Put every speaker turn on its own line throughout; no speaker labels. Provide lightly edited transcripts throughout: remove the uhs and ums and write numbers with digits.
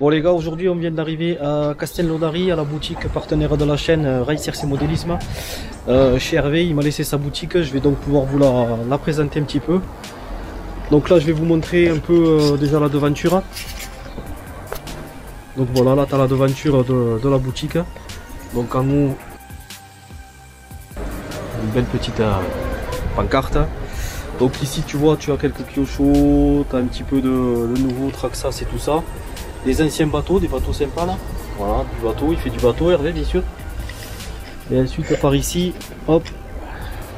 Bon les gars, aujourd'hui on vient d'arriver à Castelnaudary, à la boutique partenaire de la chaîne Rail CRC Modélisme. Chez Hervé, il m'a laissé sa boutique, je vais donc pouvoir vous la présenter un petit peu. Donc là je vais vous montrer un peu déjà la devanture. Donc voilà, là tu as la devanture de la boutique. Donc en haut, une belle petite pancarte. Donc ici tu vois, tu as quelques piochots, tu as un petit peu de nouveau Traxxas et tout ça. Des anciens bateaux, des bateaux sympas là. Voilà, du bateau, il fait du bateau Hervé bien sûr. Et ensuite par ici, hop.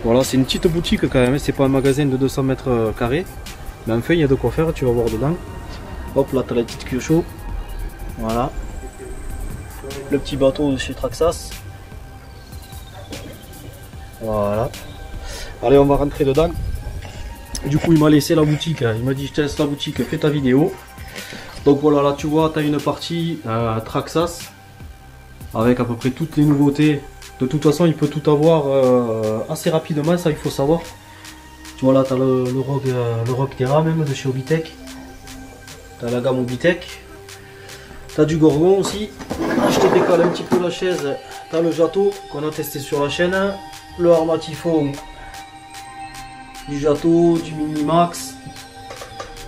Voilà, c'est une petite boutique quand même, c'est pas un magasin de 200 mètres carrés. Mais enfin il y a de quoi faire, tu vas voir dedans. Hop là, tu as la petite piochot. Voilà. Le petit bateau de chez Traxxas. Voilà. Allez, on va rentrer dedans. Du coup il m'a laissé la boutique, il m'a dit je te laisse la boutique, fais ta vidéo. Donc voilà, là tu vois, tu as une partie Traxxas avec à peu près toutes les nouveautés. De toute façon, il peut tout avoir assez rapidement, ça il faut savoir. Tu vois là, tu as le Rock Terra même de chez Obitech. Tu as la gamme Obitech. Tu as du Gorgon aussi. Je te décale un petit peu la chaise. Tu as le Jato qu'on a testé sur la chaîne. Le Armatifon. Du Jato, du Minimax.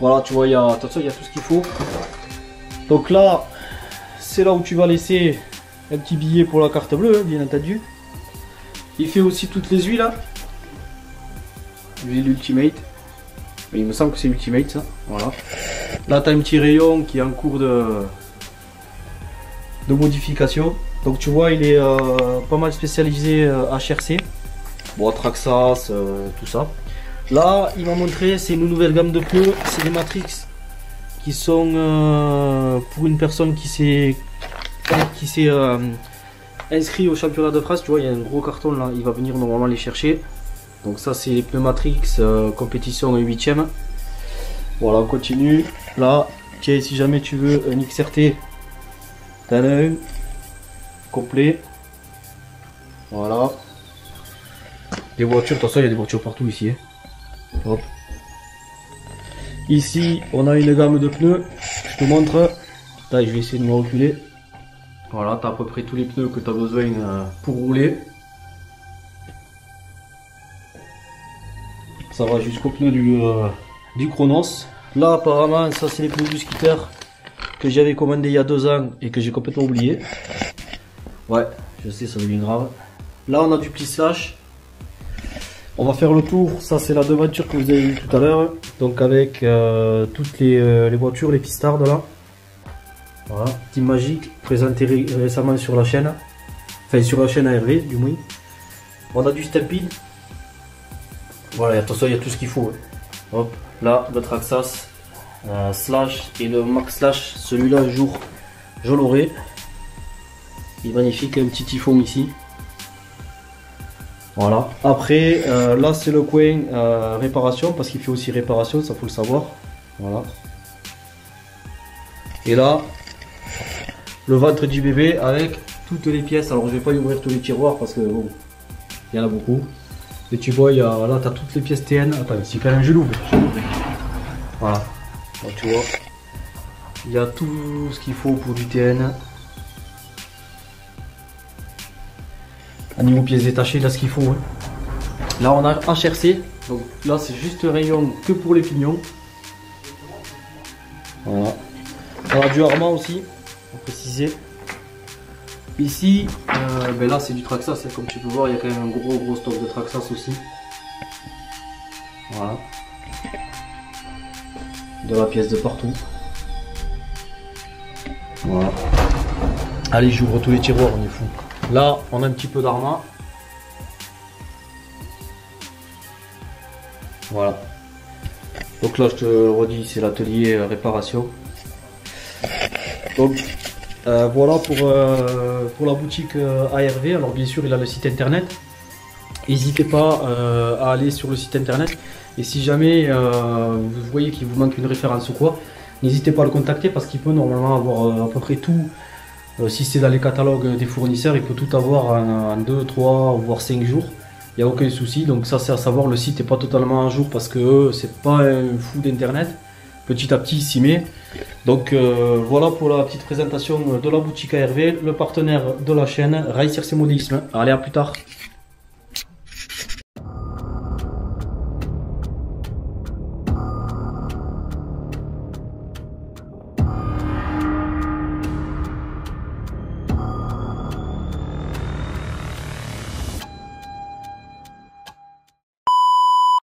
Voilà, tu vois, il y a tout ce qu'il faut. Donc là, c'est là où tu vas laisser un petit billet pour la carte bleue, bien entendu. Il fait aussi toutes les huiles. L'huile Ultimate. Il me semble que c'est Ultimate ça. Voilà. Là, tu as un petit rayon qui est en cours de modification. Donc tu vois, il est pas mal spécialisé HRC. Bon, Traxxas, tout ça. Là, il m'a montré, c'est une nouvelle gamme de pneus, c'est des Matrix qui sont pour une personne qui s'est inscrit au championnat de France. Tu vois, il y a un gros carton là, il va venir normalement les chercher. Donc ça, c'est les pneus Matrix compétition 8ème. Voilà, on continue. Là, tiens, si jamais tu veux un XRT, t'en as un complet. Voilà. Les voitures, de toute façon, il y a des voitures partout ici. Hein. Hop. Ici on a une gamme de pneus, je te montre. Là, je vais essayer de me reculer. Voilà, tu as à peu près tous les pneus que tu as besoin pour rouler. Ça va jusqu'au pneu du Chronos. Là apparemment ça c'est les pneus du Skitter que j'avais commandé il y a 2 ans et que j'ai complètement oublié. Ouais, je sais, ça devient grave. Là on a du plissage. On va faire le tour, ça c'est la devanture que vous avez vu tout à l'heure, donc avec toutes les voitures, les pistardes là. Voilà, Team Magique, présenté récemment sur la chaîne, enfin sur la chaîne ARV du moins. On a du Stampede, voilà, attention il y a tout ce qu'il faut. Hein. Hop, là le Traxxas Slash et le Max Slash, celui-là jour je l'aurai. Il est magnifique, un petit typhon ici. Voilà, après là c'est le coin réparation parce qu'il fait aussi réparation, ça faut le savoir. Voilà. Et là, le ventre du bébé avec toutes les pièces. Alors je vais pas y ouvrir tous les tiroirs parce que bon, il y en a beaucoup. Et tu vois, là tu as toutes les pièces TN. Attends, ici quand même je l'ouvre. Voilà, donc, tu vois, il y a tout ce qu'il faut pour du TN. À niveau pièces détachées, là ce qu'il faut. Hein. Là on a HRC, donc là c'est juste un rayon que pour les pignons. Voilà. On a du Arma aussi, pour préciser. Ici, ben là c'est du Traxxas, hein. Comme tu peux voir, il y a quand même un gros stock de Traxxas aussi. Voilà. De la pièce de partout. Voilà. Allez, j'ouvre tous les tiroirs, on est fou. Là, on a un petit peu d'Arma. Voilà. Donc là, je te redis, c'est l'atelier réparation. Donc, voilà pour la boutique ARV. Alors, bien sûr, il a le site internet. N'hésitez pas à aller sur le site internet. Et si jamais vous voyez qu'il vous manque une référence ou quoi, n'hésitez pas à le contacter parce qu'il peut normalement avoir à peu près tout. Si c'est dans les catalogues des fournisseurs, il peut tout avoir en 2, 3, voire 5 jours. Il n'y a aucun souci. Donc ça c'est à savoir, le site n'est pas totalement à jour parce que c'est pas un fou d'internet. petit à petit il s'y met. Donc voilà pour la petite présentation de la boutique à Hervé, le partenaire de la chaîne Raï Circe Modisme. Allez, à plus tard.